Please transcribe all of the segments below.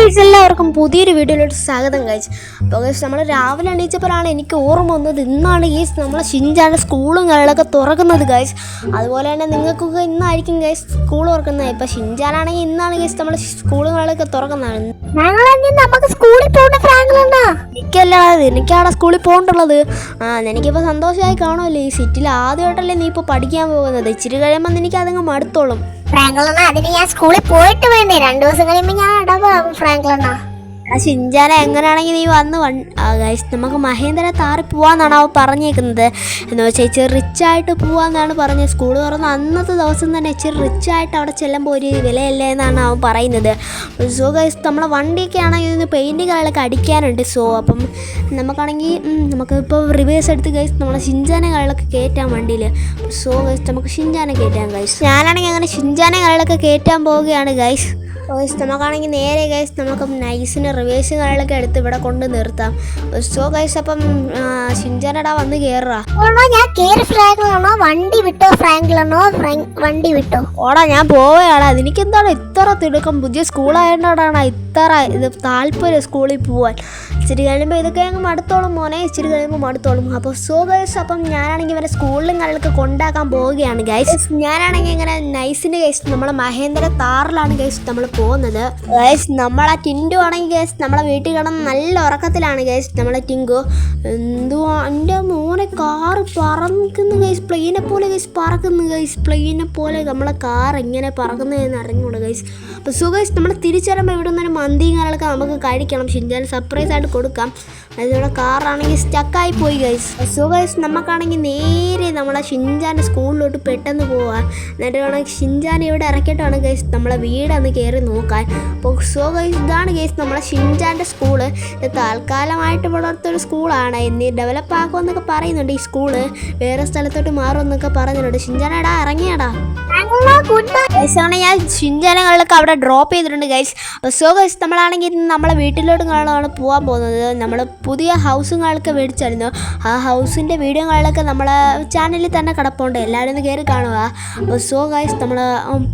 എല്ലാവർക്കും പുതിയൊരു വീഡിയോയിലോട്ട് സ്വാഗതം ഗൈസ്. അപ്പോൾ ഗൈസ് നമ്മൾ രാവിലെ എണീച്ചപ്പോഴാണ് എനിക്ക് ഓർമ്മ വന്നത് ഇന്നാണ് ഗൈസ് നമ്മളെ ഷിൻചാൻ്റെ സ്കൂളും കാര്യങ്ങളൊക്കെ തുറക്കുന്നത് ഗൈസ്. അതുപോലെ തന്നെ നിങ്ങൾക്കൊക്കെ ഇന്നായിരിക്കും ഗൈസ് സ്കൂൾ തുറക്കുന്നത്. ഇപ്പോൾ ഷിൻചാനാണെങ്കിൽ ഇന്നാണ് ഗൈസ് നമ്മുടെ സ്കൂളും കാര്യങ്ങളൊക്കെ തുറക്കുന്നതാണ്. നമുക്ക് സ്കൂളിൽ പോകേണ്ട ഫ്രാങ്ക്ലിനാ എനിക്കല്ല, എനിക്കാണ് സ്കൂളിൽ പോകേണ്ടുള്ളത്. എനിക്കിപ്പോൾ സന്തോഷമായി കാണുമല്ലോ. ഈ സിറ്റിയിൽ ആദ്യമായിട്ടല്ലേ നീ ഇപ്പോൾ പഠിക്കാൻ പോകുന്നത്. ഇച്ചിരി കഴിയുമ്പോൾ എനിക്ക് അതങ്ങ് മടുത്തോളും. ഫ്രാങ്ക്ലിനാ അതിന് ഞാൻ സ്കൂളിൽ പോയിട്ട് വേണ്ടേ, 2 ദിവസം കഴിയുമ്പോൾ ഞാൻ അടവാകും ഫ്രാങ്ക്ലിനാ. ഷിൻചാനെ എങ്ങനെയാണെങ്കിൽ നീ ഗൈസ് നമുക്ക് മഹേന്ദ്ര താറി പോവാന്നാണ് അവൻ പറഞ്ഞേക്കുന്നത്. എന്ന് വെച്ചാൽ ഇച്ചിരി റിച്ചായിട്ട് പോവാന്നാണ് പറഞ്ഞത്. സ്കൂൾ തുറന്ന അന്നത്തെ ദിവസം തന്നെ ഇച്ചിരി റിച്ചായിട്ട് അവിടെ ചെല്ലുമ്പോൾ ഒരു വിലയല്ലേ എന്നാണ് അവൻ പറയുന്നത്. സോ ഗൈസ് നമ്മളെ വണ്ടിയൊക്കെ ആണെങ്കിൽ ഇന്ന് പെയിൻറ്റുകളൊക്കെ അടിക്കാനുണ്ട്. സോ അപ്പം നമുക്കാണെങ്കിൽ നമുക്കിപ്പോൾ റിവേഴ്സ് എടുത്ത് ഗൈസ് നമ്മളെ ഷിൻചാനെ കളിലൊക്കെ കയറ്റാൻ വണ്ടിയിൽ. സോ ഗൈസ് നമുക്ക് ഷിൻചാനെ കയറ്റാം ഗൈസ്. ഞാനാണെങ്കിൽ അങ്ങനെ ഷിൻചാനെ കളിലൊക്കെ കയറ്റാൻ പോവുകയാണ് ഗൈസ്. ഗൈസ് നമുക്കാണെങ്കിൽ നേരെ ഗൈസ് നമുക്ക് നൈസിന് റിവേഴ്സ് കാര്യങ്ങളൊക്കെ എടുത്ത് ഇവിടെ കൊണ്ട് നിർത്താം. സോ ഗൈസ് അപ്പം ഷിൻചാനടാ വന്ന് കയറുക. വണ്ടി വിട്ടോ ഫ്രാങ്ക്ലിനോ, വണ്ടി വിട്ടോ? ഓടാ ഞാൻ പോവുകയാണ്. എനിക്കെന്താണ് ഇത്ര തിടുക്കം? പുതിയ സ്കൂളായതുകൊണ്ടാണ് ഇത്ര ഇത് താല്പര്യം സ്കൂളിൽ പോവാൻ. ഇച്ചിരി കഴിയുമ്പോൾ ഇതൊക്കെ അങ്ങ് മടുത്തോളും മോനെ, ഇച്ചിരി കഴിയുമ്പോൾ മടുത്തോളും. അപ്പോൾ സോ ഗൈസ് അപ്പം ഞാനാണെങ്കിൽ ഇവരെ സ്കൂളിലും കാര്യങ്ങളൊക്കെ കൊണ്ടാക്കാൻ പോവുകയാണ് ഗൈസ്. ഞാനാണെങ്കിൽ ഇങ്ങനെ നൈസിന് ഗൈസ് നമ്മളെ മഹേന്ദ്ര താറിലാണ് ഗൈസ് നമ്മൾ പോകുന്നത് ഗൈസ്. നമ്മളെ ടിൻഡു ആണെങ്കിൽ ഗൈസ് നമ്മളെ വീട്ടിൽ കിടന്ന് നല്ല ഉറക്കത്തിലാണ് ഗൈസ്. നമ്മളെ ടിങ്കു എന്തുവാ എൻ്റെ മോനെ കാറ് പറക്കുന്നു ഗൈസ്, പ്ലെയിനെ പോലെ ഗൈസ് പറക്കുന്നു ഗൈസ്, പ്ലെയിനെ പോലെ നമ്മളെ കാർ എങ്ങനെ പറക്കുന്നതെന്ന് അറിഞ്ഞുകൂടാ ഗൈസ്. അപ്പോൾ സോ ഗൈസ് നമ്മൾ തിരിച്ചറിയുമ്പോൾ ഇവിടെ നിന്നൊരു മന്തിയും കാര്യങ്ങളൊക്കെ നമുക്ക് കഴിക്കണം. ഷിൻചാൻ സർപ്രൈസ് ആയിട്ട് കൊടുക്കാം. നമ്മുടെ കാറാണെങ്കിൽ സ്റ്റക്കായി പോയി ഗൈസ്. സോ ഗൈസ് നമുക്കാണെങ്കിൽ നേരെ നമ്മളെ ഷിൻചാൻ്റെ സ്കൂളിലോട്ട് പെട്ടെന്ന് പോവാം. എന്നിട്ട് വേണമെങ്കിൽ ഷിൻചാൻ ഇവിടെ ഇറക്കിയിട്ടാണ് ഗൈസ് നമ്മളെ വീടൊന്ന് കയറി നോക്കാൻ. അപ്പോൾ സോ ഗൈസ് ഇതാണ് ഗൈസ് നമ്മളെ ഷിൻചാൻ്റെ സ്കൂള്. ഇത് താൽക്കാലമായിട്ട് ഇവിടെ അടുത്തൊരു സ്കൂളാണ്. ഇനി ഡെവലപ്പ് ആക്കുമെന്നൊക്കെ പറയുന്നുണ്ട്. ഈ സ്കൂള് വേറെ സ്ഥലത്തോട്ട് മാറുമെന്നൊക്കെ പറഞ്ഞിട്ടുണ്ട്. ഷിൻചാനടാ ഇറങ്ങിയാടാ. ഗൈസാണ് ഞാൻ ഷിൻചാനകളിലൊക്കെ അവിടെ ഡ്രോപ്പ് ചെയ്തിട്ടുണ്ട് ഗൈസ്. സോ ഗൈസ് നമ്മളാണെങ്കിൽ നമ്മളെ വീട്ടിലോട്ട് കാണാനാണ് പോകാൻ പോകുന്നത്. നമ്മൾ പുതിയ ഹൗസുകളൊക്കെ മേടിച്ചായിരുന്നു. ആ ഹൗസിൻ്റെ വീഡിയോകളൊക്കെ നമ്മളെ ചാനലിൽ തന്നെ കിടപ്പുണ്ട്, എല്ലാവരും ഒന്ന് കയറി കാണുക. അപ്പോൾ സോ ഗൈസ് നമ്മൾ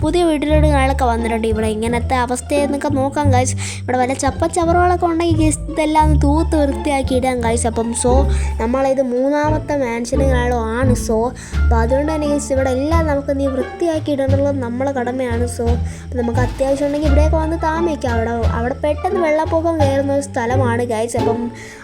പുതിയ വീട്ടിലോട്ട് കാണാനൊക്കെ വന്നിട്ടുണ്ട്. ഇവിടെ ഇങ്ങനത്തെ അവസ്ഥയെന്നൊക്കെ നോക്കാം ഗൈസ്. ഇവിടെ വല്ല ചപ്പച്ചവറുകളൊക്കെ ഉണ്ടെങ്കിൽ ഗൈസ് ഇതെല്ലാം ഒന്ന് തൂത്ത് വൃത്തിയാക്കി ഇടാം ഗൈസ്. അപ്പം സോ നമ്മളിത് 3ാമത്തെ മാൻഷനുകളോ ആണ്. സോ അപ്പോൾ അതുകൊണ്ട് തന്നെ ഗൈസ് ഇവിടെ എല്ലാം നമുക്ക് നീ വൃത്തിയാക്കി ഇടണമെന്നുള്ളത് നമ്മളെ കടമയാണ്. സോ നമുക്ക് അത്യാവശ്യം ഉണ്ടെങ്കിൽ ഇവിടെയൊക്കെ വന്ന് താമസിക്കാം. അവിടെ പെട്ടെന്ന് വെള്ളപ്പൊക്കം കയറുന്ന ഒരു സ്ഥലമാണ് ഗൈസ്. അപ്പം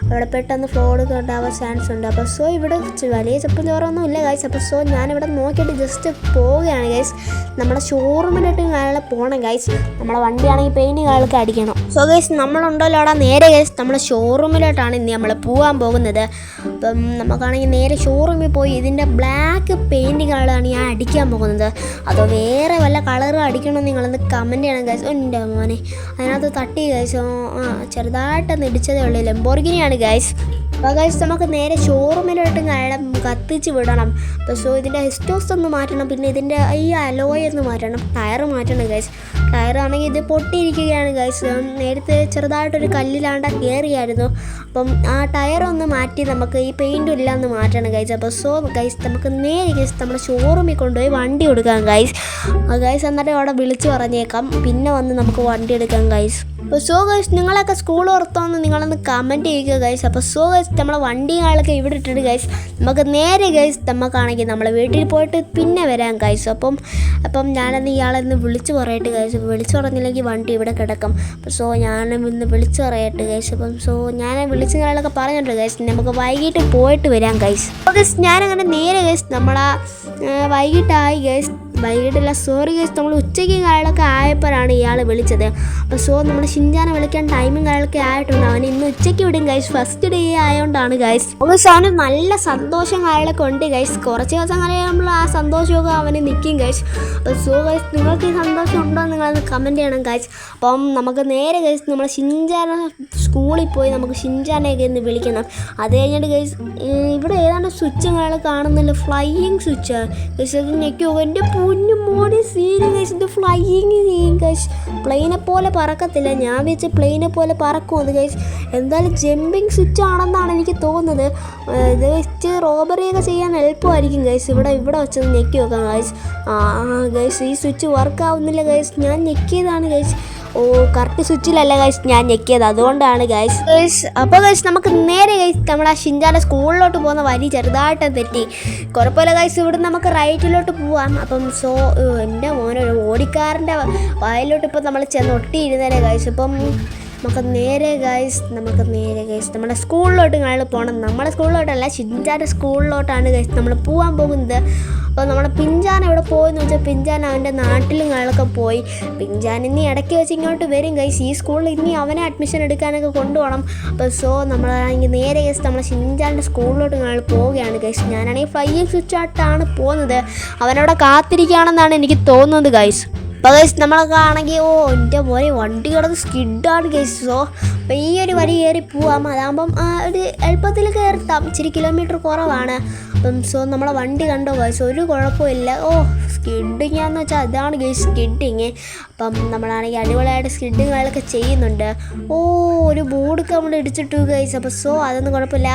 അവിടെ പെട്ടെന്ന് ഫ്ലോഡ് ഉണ്ടാവാൻ ചാൻസ് ഉണ്ട്. അപ്പോൾ സോ ഇവിടെ വലിയ ചെപ്പം ചോറൊന്നും ഇല്ല ഗൈസ്. അപ്പോൾ സോ ഞാനിവിടെ നോക്കിയിട്ട് ജസ്റ്റ് പോവുകയാണ് ഗൈസ്. നമ്മുടെ ഷോറൂമിലോട്ട് കാലം പോകണം ഗൈസ്. നമ്മളെ വണ്ടിയാണെങ്കിൽ പെയിൻറ്റ് കാലൊക്കെ അടിക്കണം. സോ ഗൈസ് നമ്മളുണ്ടല്ലോ അവിടെ നേരെ ഗൈസ് നമ്മളെ ഷോറൂമിലോട്ടാണ് ഇനി നമ്മൾ പോകാൻ പോകുന്നത്. അപ്പം നമുക്കാണെങ്കിൽ നേരെ ഷോറൂമിൽ പോയി ഇതിൻ്റെ ബ്ലാക്ക് പെയിൻറ്റ് കളറാണ് ഞാൻ അടിക്കാൻ പോകുന്നത്. അതോ വേറെ വല്ല കളറും അടിക്കണമെന്ന് നിങ്ങളൊന്ന് കമൻറ്റ് ചെയ്യണം ഗൈസ്. എൻ്റെ മോനെ അതിനകത്ത് തട്ടി ഗൈസ് ചെറുതായിട്ടൊന്ന് ഇടിച്ചതേ ഉള്ളൂ. ലംബോർഗിനിയാണ് ഗൈസ്. അപ്പോൾ ഗൈസ് നമുക്ക് നേരെ ഷോറൂമിലോട്ട് കത്തിച്ച് വിടണം. അപ്പോൾ സോ ഇതിൻ്റെ എക്സ്റ്റോസ് ഒന്ന് മാറ്റണം, പിന്നെ ഇതിൻ്റെ ഈ അലോയ് ഒന്ന് മാറ്റണം, ടയർ മാറ്റണം ഗൈസ്. ടയറാണെങ്കിൽ ഇത് പൊട്ടിയിരിക്കുകയാണ് ഗൈസ്. നേരത്തെ ചെറുതായിട്ടൊരു കല്ലിലാണ്ട കയറിയായിരുന്നു. അപ്പം ആ ടയറൊന്ന് മാറ്റി നമുക്ക് ഈ പെയിൻറ്റും എല്ലാം ഒന്ന് മാറ്റണം ഗൈസ്. അപ്പോൾ സോ ഗൈസ് നമുക്ക് നേരെ ഗൈസ് നമ്മുടെ ഷോറൂമിൽ കൊണ്ടുപോയി വണ്ടി എടുക്കാം ഗൈസ്. ഗൈസ് എന്നിട്ട് അവിടെ വിളിച്ച് പറഞ്ഞേക്കാം, പിന്നെ വന്ന് നമുക്ക് വണ്ടി എടുക്കാം ഗൈസ്. അപ്പോൾ സോ ഗൈസ് നിങ്ങളൊക്കെ സ്കൂൾ ഓർത്തോന്ന് നിങ്ങളൊന്ന് കമൻറ്റ് ചെയ്യുക ഗൈസ്. അപ്പോൾ സോ ഗൈസ് നമ്മളെ വണ്ടികളൊക്കെ ഇവിടെ ഇട്ടിട്ട് ഗൈസ് നമുക്ക് നേരെ ഗൈസ് നമുക്കാണെങ്കിൽ നമ്മളെ വീട്ടിൽ പോയിട്ട് പിന്നെ വരാം ഗൈസ്. അപ്പം ഞാനന്ന് ഇയാളെന്ന് വിളിച്ച് പറയട്ടെ ഗൈസ്. വിളിച്ച് പറഞ്ഞില്ലെങ്കിൽ വണ്ടി ഇവിടെ കിടക്കും. അപ്പോൾ സോ ഞാനൊന്ന് വിളിച്ച് പറയട്ടെ ഗൈസ്. അപ്പം സോ ഞാൻ വിളിച്ച് നിങ്ങളൊക്കെ പറഞ്ഞിട്ടുണ്ട് ഗൈസ് നമുക്ക് വൈകിട്ട് പോയിട്ട് വരാം ഗൈസ്. അപ്പോൾ ഗൈസ് ഞാനങ്ങനെ നേരെ ഗൈസ് നമ്മളാ വൈകിട്ടായി ഗൈസ്. വൈകിട്ടില്ല, സോറി ഗൈസ്, നമ്മൾ ഉച്ചയ്ക്ക് കാലൊക്കെ ആയപ്പോഴാണ് ഇയാൾ വിളിച്ചത്. അപ്പോൾ സോ നമ്മൾ ഷിൻചാനെ വിളിക്കാൻ ടൈമും കാലൊക്കെ ആയിട്ടുണ്ട്. അവൻ ഇന്ന് ഉച്ചയ്ക്ക് വിടും ഗൈസ്, ഫസ്റ്റ് ഡേ ആയതുകൊണ്ടാണ് ഗൈസ്. അപ്പോൾ അവന് നല്ല സന്തോഷം കാലൊക്കെ ഉണ്ട് ഗൈസ്. കുറച്ച് ദിവസം കഴിയുമ്പോൾ ആ സന്തോഷമൊക്കെ അവന് നിൽക്കും ഗൈസ്. അപ്പോൾ സോ ഗൈസ് നിങ്ങൾക്ക് ഈ സന്തോഷം ഉണ്ടോ നിങ്ങളത് കമൻറ്റ് ചെയ്യണം ഗൈസ്. അപ്പം നമുക്ക് നേരെ ഗൈസ് നമ്മൾ ഷിൻചാനെ സ്കൂളിൽ പോയി നമുക്ക് ഷിൻചാനെയൊക്കെ ഒന്ന് വിളിക്കണം. അത് കഴിഞ്ഞിട്ട് ഗൈസ് ഇവിടെ ഏതാണ്ട് സ്വിച്ചുകൾ കാണുന്നില്ല, ഫ്ലൈയിങ് സ്വിച്ച് ഗൈസ്. അത് ഞെക്കുമോ എൻ്റെ പൊന്നു മോനെ സീന് ഗൈസ്. ഇത് ഫ്ലൈയിങ് ചെയ്യും ഗൈസ്, പ്ലെയിനെ പോലെ പറക്കത്തില്ല. ഞാൻ വെച്ച് പ്ലെയിനെ പോലെ പറക്കുമെന്ന് ഗൈസ്. എന്തായാലും ജമ്പിങ് സ്വിച്ച് ആണെന്നാണ് എനിക്ക് തോന്നുന്നത്. ഇത് വെച്ച് റോബറിയൊക്കെ ചെയ്യാൻ എളുപ്പമായിരിക്കും ഗൈസ്. ഇവിടെ വെച്ചത് ഞെക്കി വെക്കാം ഗൈസ്. ഗൈസ് ഈ സ്വിച്ച് വർക്ക് ആവുന്നില്ല ഗൈസ്. ഞാൻ ഞെക്കിയതാണ് ഗൈസ്. ഓ കറക്റ്റ് സ്വിച്ചിലല്ല ഗൈസ് ഞാൻ ഞെക്കിയത്, അതുകൊണ്ടാണ് ഗൈസ്. അപ്പോൾ ഗൈസ് നമുക്ക് നേരെ ഗൈസ് നമ്മളെ ഷിൻചാൻ്റെ സ്കൂളിലോട്ട് പോകുന്ന വഴി ചെറുതായിട്ട് തെറ്റി. കുഴപ്പമില്ല ഗൈസ്, ഇവിടെ നമുക്ക് റൈറ്റിലോട്ട് പോവാം. അപ്പം എൻ്റെ മോനൊരു ഓടിക്കാരൻ്റെ വയലിലോട്ട് ഇപ്പോൾ നമ്മൾ ചെന്ന് ഒട്ടിയിരുന്നേനെ ഗൈസ്. ഇപ്പം നമുക്ക് നേരെ ഗൈസ് നമ്മുടെ സ്കൂളിലോട്ട് ഞങ്ങൾ പോകണം. നമ്മുടെ സ്കൂളിലോട്ടല്ല, ഷിൻചാൻ്റെ സ്കൂളിലോട്ടാണ് ഗൈസ് നമ്മൾ പോകാൻ പോകുന്നത്. അപ്പോൾ നമ്മുടെ പിഞ്ചാൻ എവിടെ പോയെന്ന് വെച്ചാൽ പിഞ്ചാൻ അവൻ്റെ നാട്ടിലും ഞങ്ങളൊക്കെ പോയി. പിഞ്ചാൻ ഇനി ഇടയ്ക്ക് വെച്ച് ഇങ്ങോട്ട് വരും ഗൈസ്. ഈ സ്കൂളിൽ ഇനി അവനെ അഡ്മിഷൻ എടുക്കാനൊക്കെ കൊണ്ടുപോകണം. അപ്പോൾ നമ്മളാണെങ്കിൽ നേരെ ഗൈസ് നമ്മളെ ഷിൻചാൻ്റെ സ്കൂളിലോട്ട് ഞങ്ങൾ പോവുകയാണ് ഗൈസ്. ഞാനാണെങ്കിൽ ഫ്ലൈയിങ് സ്വിച്ച് ആയിട്ടാണ് പോകുന്നത്. അവനവിടെ കാത്തിരിക്കുകയാണെന്നാണ് എനിക്ക് തോന്നുന്നത് ഗൈസ്. അപ്പോൾ ഗൈസ് നമ്മളൊക്കെ ആണെങ്കിൽ എൻ്റെ മോനെ വണ്ടി കിടന്ന് സ്കിഡാണ് ഗൈസ്. അപ്പോൾ ഈ ഒരു വഴി കയറി പോവാം. അതാകുമ്പം ഒരു എളുപ്പത്തിൽ കയറിത്താം, ഇച്ചിരി കിലോമീറ്റർ കുറവാണ്. അപ്പം നമ്മളെ വണ്ടി കണ്ടോ ഗൈസ്, ഒരു കുഴപ്പമില്ല. സ്കിഡിങ്ങാന്ന് വെച്ചാൽ അതാണ് ഗൈസ് സ്കിഡിങ്. അപ്പം നമ്മളാണെങ്കിൽ അടിപൊളിയായിട്ട് സ്കിഡിങ്ങുകളൊക്കെ ചെയ്യുന്നുണ്ട്. ഒരു ബോർഡൊക്കെ നമ്മൾ ഇടിച്ചിട്ടു ഗൈസ്. അപ്പോൾ അതൊന്നും കുഴപ്പമില്ല.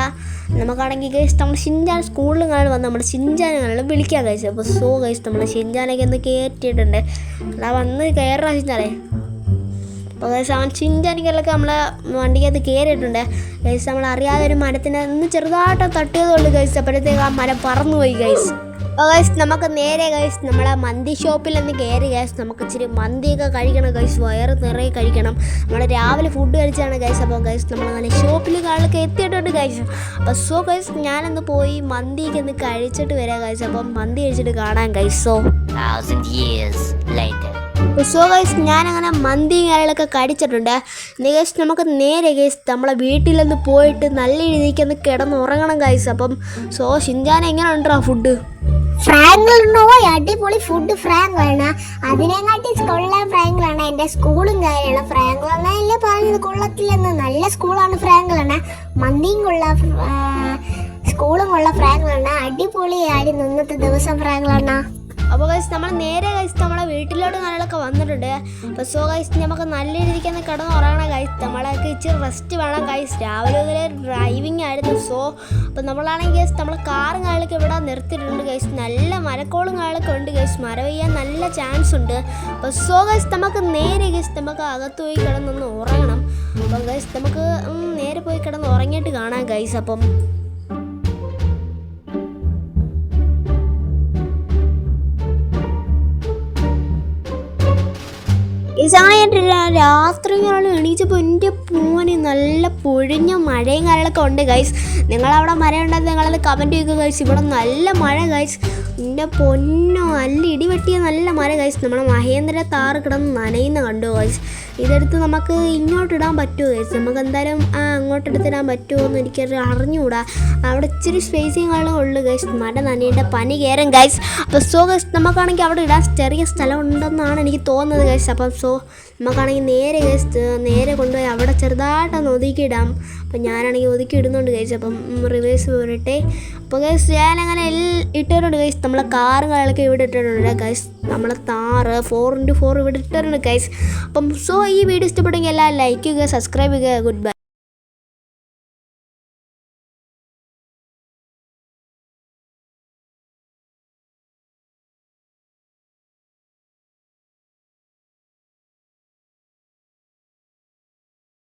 നമുക്കാണെങ്കിൽ ഗൈസ് നമ്മൾ ഷിൻചാൻ സ്കൂളിൽ കാണാൻ വന്ന് നമ്മുടെ ഷിൻചാനെ വിളിക്കാം ഗൈസ്. അപ്പോൾ ഗൈസ് നമ്മൾ ഷിൻചാനൊക്കെ ഒന്ന് കയറ്റിയിട്ടുണ്ട്. അതാ വന്ന് കയറാൻ ഷിൻചാനെ. അപ്പോൾ ഗൈസ് അവൻ ഷിൻചാനിക്കൊക്കെ നമ്മളെ വണ്ടിക്കകത്ത് കയറിയിട്ടുണ്ട് ഗൈസ്. നമ്മൾ അറിയാതെ ഒരു മരത്തിന് ഒന്ന് ചെറുതായിട്ട് തട്ടിയതുള്ളൂ ഗൈസ്. അപ്പോഴത്തേക്ക് ആ മരം പറന്നുപോയി ഗൈസ്. അപ്പോൾ ഗൈസ് നമുക്ക് നേരെ ഗൈസ് നമ്മളെ മന്തി ഷോപ്പിൽ നിന്ന് കയറി ഗൈസ്. നമുക്ക് ഇച്ചിരി മന്തിയൊക്കെ കഴിക്കണം ഗൈസ്, വയറ് നിറയെ കഴിക്കണം. നമ്മൾ രാവിലെ ഫുഡ് കഴിച്ചാണ് ഗൈസ്. അപ്പോൾ ഗൈസ് നമ്മളങ്ങനെ ഷോപ്പിൽ കാലൊക്കെ എത്തിയിട്ടുണ്ട് ഗൈസ്. അപ്പോൾ ഗൈസ് ഞാനൊന്ന് പോയി മന്തിയൊക്കെ ഒന്ന് കഴിച്ചിട്ട് വരാം ഗൈസ്. അപ്പം മന്തി കഴിച്ചിട്ട് കാണാം ഗൈസ്. ഗൈസ് ഞാനങ്ങനെ മന്തി കാര്യങ്ങളൊക്കെ കഴിച്ചിട്ടുണ്ട്. ഗൈസ് നമുക്ക് നേരെ ഗൈസ് നമ്മളെ വീട്ടിലൊന്ന് പോയിട്ട് നല്ല രീതിക്ക് ഒന്ന് കിടന്നുറങ്ങണം ഗൈസ്. അപ്പം ഷിൻചാൻ എങ്ങനെ ഉണ്ടോ ഫുഡ്? ഫ്രാങ്ക്ലിനോ അടിപൊളി ഫുഡ് ഫ്രാങ്ക്ലാണ്. അതിനെക്കാട്ടി കൊള്ളാൻ ഫ്രാങ്ക്ലാണ്. എൻ്റെ സ്കൂളും കാര്യമാണ്. ഫ്രാങ്ക്ലല്ലേ പറഞ്ഞത് കൊള്ളത്തില്ലെന്ന്. നല്ല സ്കൂളാണ് ഫ്രാങ്ക്ലാണ്. മന്തിയും കൊള്ളാം, സ്കൂളും കൊള്ളാം ഫ്രാങ്ക്ലാണ്. അടിപൊളിയായിരുന്നു ഇന്നത്തെ ദിവസം ഫ്രാങ്ക്ലാണ്. അപ്പോൾ ഗൈസ് നമ്മൾ നേരെ ഗൈസ് നമ്മളെ വീട്ടിലോട്ട് കാര്യങ്ങളൊക്കെ വന്നിട്ടുണ്ട്. അപ്പോൾ ഗൈസ് നമുക്ക് നല്ല രീതിക്ക് ഒന്ന് കിടന്നുറങ്ങണം ഗൈസ്. നമ്മളൊക്കെ ഇച്ചിരി റെസ്റ്റ് വേണം ഗൈസ്. രാവിലെ മുതലേ ഡ്രൈവിംഗ് ആയിരുന്നു. അപ്പോൾ നമ്മളാണെങ്കിൽ ഗൈസ് നമ്മൾ കാറും കാര്യങ്ങളൊക്കെ ഇവിടെ നിർത്തിയിട്ടുണ്ട് ഗൈസ്. നല്ല മരക്കോളും കാര്യങ്ങളൊക്കെ ഉണ്ട് ഗൈസ്. മഴ പെയ്യാൻ നല്ല ചാൻസ് ഉണ്ട്. അപ്പോൾ ഗൈസ് നമുക്ക് നേരെ ഗൈസ് നമുക്ക് അകത്ത് പോയി കിടന്നൊന്ന് ഉറങ്ങണം. അപ്പം ഗൈസ് നമുക്ക് നേരെ പോയി കിടന്ന് ഉറങ്ങിയിട്ട് കാണാം ഗൈസ്. അപ്പം ഈ സമയം രാത്രി ഞാനും എണീച്ചപ്പോൾ എൻ്റെ പൂവന് നല്ല പൊഴിഞ്ഞ മഴയും കാര്യങ്ങളൊക്കെ ഉണ്ട് ഗൈസ്. നിങ്ങളവിടെ മഴ ഉണ്ടെന്ന് നിങ്ങളത് കമൻറ്റ് ചെയ്യുക ഗൈസ്. ഇവിടെ നല്ല മഴ ഗൈസ്. എൻ്റെ പൊന്നോ, നല്ല ഇടിവെട്ടിയ നല്ല മഴ ഗൈസ്. നമ്മളെ മഹേന്ദ്ര താറ് കിടന്ന് നനയുന്ന കണ്ടു ഗൈസ്. ഇതെടുത്ത് നമുക്ക് ഇങ്ങോട്ടിടാൻ പറ്റുമോ ഗൈസ്? നമുക്ക് എന്തായാലും അങ്ങോട്ടെടുത്തിടാൻ പറ്റുമോ എന്ന് എനിക്കത് അറിഞ്ഞുകൂടാ. അവിടെ ഇച്ചിരി സ്പേസിങ് ഉള്ളു ഗൈസ്. മഴ നനയേണ്ട പനി കയറും ഗൈസ്. അപ്പോൾ ഗൈസ് നമുക്കാണെങ്കിൽ അവിടെ ഇടാൻ ചെറിയ സ്ഥലം ഉണ്ടെന്നാണ് എനിക്ക് തോന്നുന്നത് ഗൈസ്. അപ്പം നമുക്കാണെങ്കിൽ നേരെ ഗൈസ് നേരെ കൊണ്ടുപോയി അവിടെ ചെറുതായിട്ടൊന്ന് ഒതുക്കിയിടാം. അപ്പം ഞാനാണെങ്കിൽ ഒതുക്കി ഇടുന്നുണ്ട് ഗൈസ്. അപ്പം റിവേഴ്സ് പോരട്ടെ. അപ്പോൾ ഗൈസ് ഞാനങ്ങനെ ഇട്ടിട്ടുണ്ട് ഗൈസ്. നമ്മളെ കാറും കാര്യങ്ങളൊക്കെ ഇവിടെ ഇട്ടിട്ടുണ്ട് ഗൈസ്. നമ്മളെ താറ് 4x4 ഇവിടെ ഇട്ടിട്ടുണ്ട് ഗൈസ്. അപ്പം ഈ വീഡിയോ ഇഷ്ടപ്പെട്ടെങ്കിൽ എല്ലാം ലൈക്ക് ചെയ്യുക, സബ്സ്ക്രൈബ് ചെയ്യുക. Good bye.